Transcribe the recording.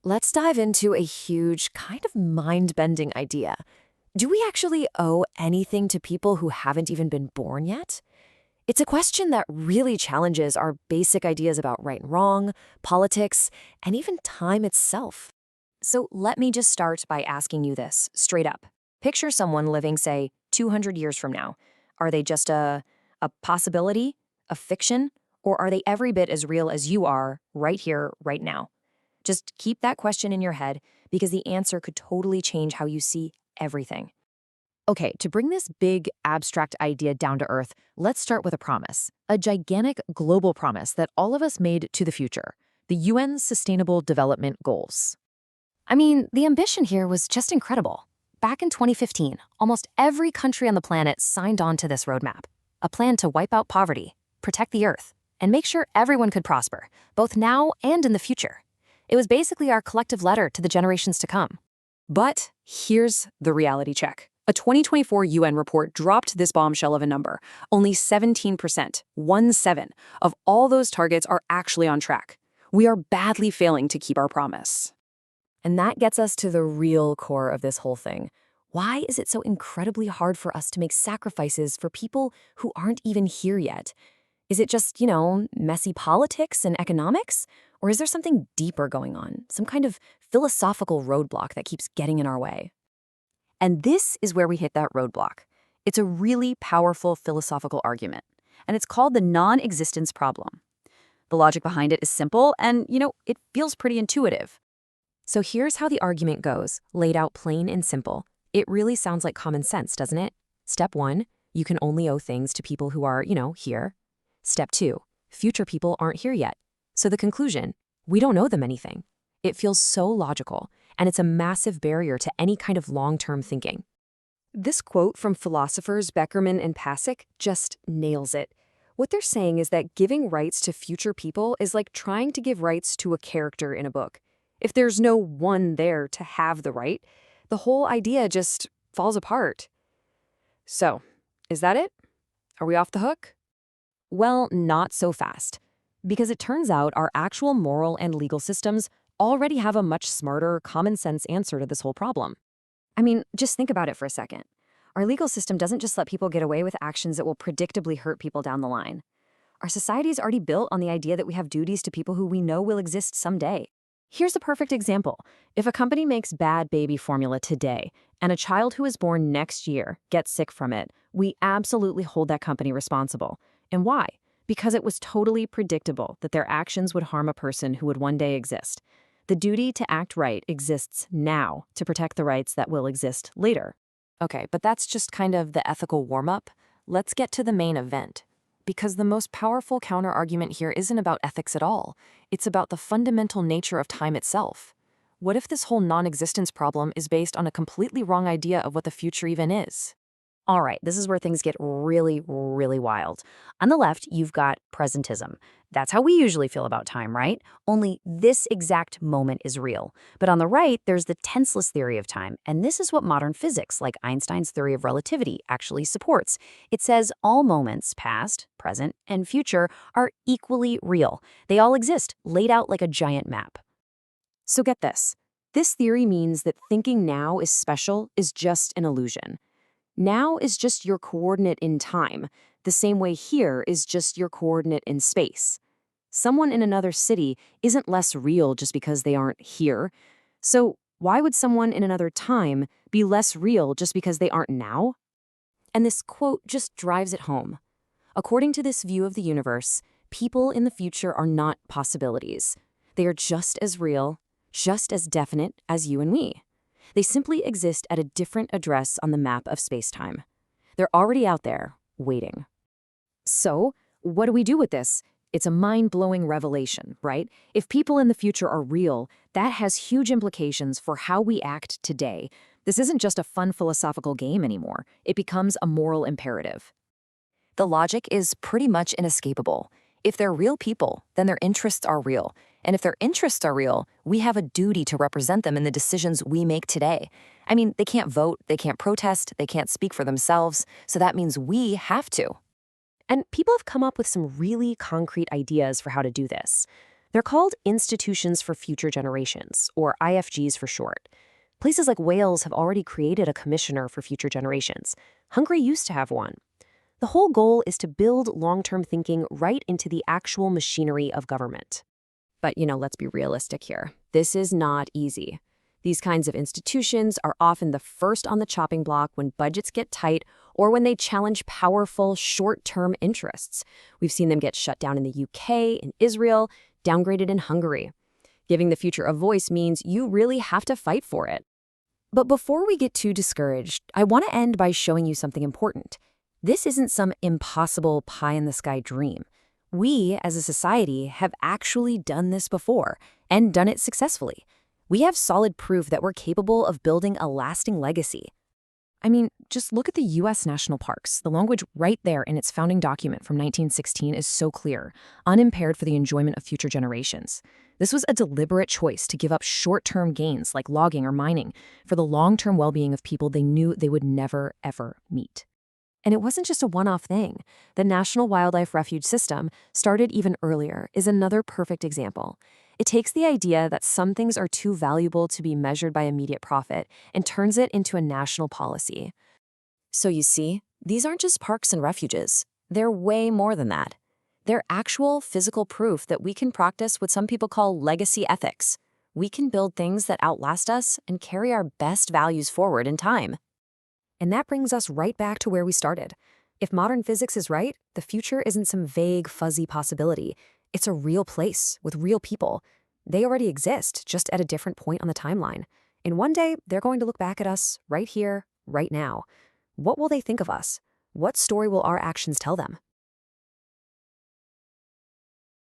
Let's dive into a huge, kind of mind-bending idea. Do we actually owe anything to people who haven't even been born yet? It's a question that really challenges our basic ideas about right and wrong, politics, and even time itself. So let me just start by asking you this straight up. Picture someone living, say, 200 years from now. Are they just a possibility, a fiction, or are they every bit as real as you are right here, right now? Just keep that question in your head because the answer could totally change how you see everything. Okay, to bring this big, abstract idea down to earth, let's start with a promise. A gigantic global promise that all of us made to the future. The UN's Sustainable Development Goals. I mean, the ambition here was just incredible. Back in 2015, almost every country on the planet signed on to this roadmap. A plan to wipe out poverty, protect the earth, and make sure everyone could prosper, both now and in the future. It was basically our collective letter to the generations to come. But here's the reality check. A 2024 UN report dropped this bombshell of a number. Only 17%, 1/7, of all those targets are actually on track. We are badly failing to keep our promise. And that gets us to the real core of this whole thing. Why is it so incredibly hard for us to make sacrifices for people who aren't even here yet? Is it just, messy politics and economics? Or is there something deeper going on, some kind of philosophical roadblock that keeps getting in our way? And this is where we hit that roadblock. It's a really powerful philosophical argument, and it's called the non-existence problem. The logic behind it is simple, and, it feels pretty intuitive. So here's how the argument goes, laid out plain and simple. It really sounds like common sense, doesn't it? Step 1, you can only owe things to people who are, here. Step 2, future people aren't here yet. So the conclusion, we don't owe them anything. It feels so logical, and it's a massive barrier to any kind of long-term thinking. This quote from philosophers Beckerman and Pasek just nails it. What they're saying is that giving rights to future people is like trying to give rights to a character in a book. If there's no one there to have the right, the whole idea just falls apart. So, is that it? Are we off the hook? Well, not so fast. Because it turns out our actual moral and legal systems already have a much smarter, common-sense answer to this whole problem. I mean, just think about it for a second. Our legal system doesn't just let people get away with actions that will predictably hurt people down the line. Our society is already built on the idea that we have duties to people who we know will exist someday. Here's a perfect example. If a company makes bad baby formula today, and a child who is born next year gets sick from it, we absolutely hold that company responsible. And why? Because it was totally predictable that their actions would harm a person who would one day exist. The duty to act right exists now to protect the rights that will exist later. Okay, but that's just kind of the ethical warm-up. Let's get to the main event. Because the most powerful counter-argument here isn't about ethics at all. It's about the fundamental nature of time itself. What if this whole non-existence problem is based on a completely wrong idea of what the future even is? All right, this is where things get really, really wild. On the left, you've got presentism. That's how we usually feel about time, right? Only this exact moment is real. But on the right, there's the tenseless theory of time, and this is what modern physics, like Einstein's theory of relativity, actually supports. It says all moments, past, present, and future, are equally real. They all exist, laid out like a giant map. So get this. This theory means that thinking now is special is just an illusion. Now is just your coordinate in time, the same way here is just your coordinate in space. Someone in another city isn't less real just because they aren't here. So why would someone in another time be less real just because they aren't now? And this quote just drives it home. According to this view of the universe, people in the future are not possibilities. They are just as real, just as definite as you and me. They simply exist at a different address on the map of space-time. They're already out there, waiting. So, what do we do with this? It's a mind-blowing revelation, right? If people in the future are real, that has huge implications for how we act today. This isn't just a fun philosophical game anymore. It becomes a moral imperative. The logic is pretty much inescapable. If they're real people, then their interests are real. And if their interests are real, we have a duty to represent them in the decisions we make today. I mean, they can't vote, they can't protest, they can't speak for themselves, so that means we have to. And people have come up with some really concrete ideas for how to do this. They're called institutions for future generations, or IFGs for short. Places like Wales have already created a commissioner for future generations. Hungary used to have one. The whole goal is to build long-term thinking right into the actual machinery of government. But, let's be realistic here. This is not easy. These kinds of institutions are often the first on the chopping block when budgets get tight or when they challenge powerful short-term interests. We've seen them get shut down in the UK, in Israel, downgraded in Hungary. Giving the future a voice means you really have to fight for it. But before we get too discouraged, I want to end by showing you something important. This isn't some impossible pie-in-the-sky dream. We, as a society, have actually done this before, and done it successfully. We have solid proof that we're capable of building a lasting legacy. I mean, just look at the U.S. national parks. The language right there in its founding document from 1916 is so clear, unimpaired for the enjoyment of future generations. This was a deliberate choice to give up short-term gains like logging or mining for the long-term well-being of people they knew they would never, ever meet. And it wasn't just a one-off thing. The National Wildlife Refuge System, started even earlier, is another perfect example. It takes the idea that some things are too valuable to be measured by immediate profit and turns it into a national policy. So you see, these aren't just parks and refuges. They're way more than that. They're actual physical proof that we can practice what some people call legacy ethics. We can build things that outlast us and carry our best values forward in time. And that brings us right back to where we started. If modern physics is right, the future isn't some vague, fuzzy possibility. It's a real place with real people. They already exist, just at a different point on the timeline. And one day, they're going to look back at us right here, right now. What will they think of us? What story will our actions tell them?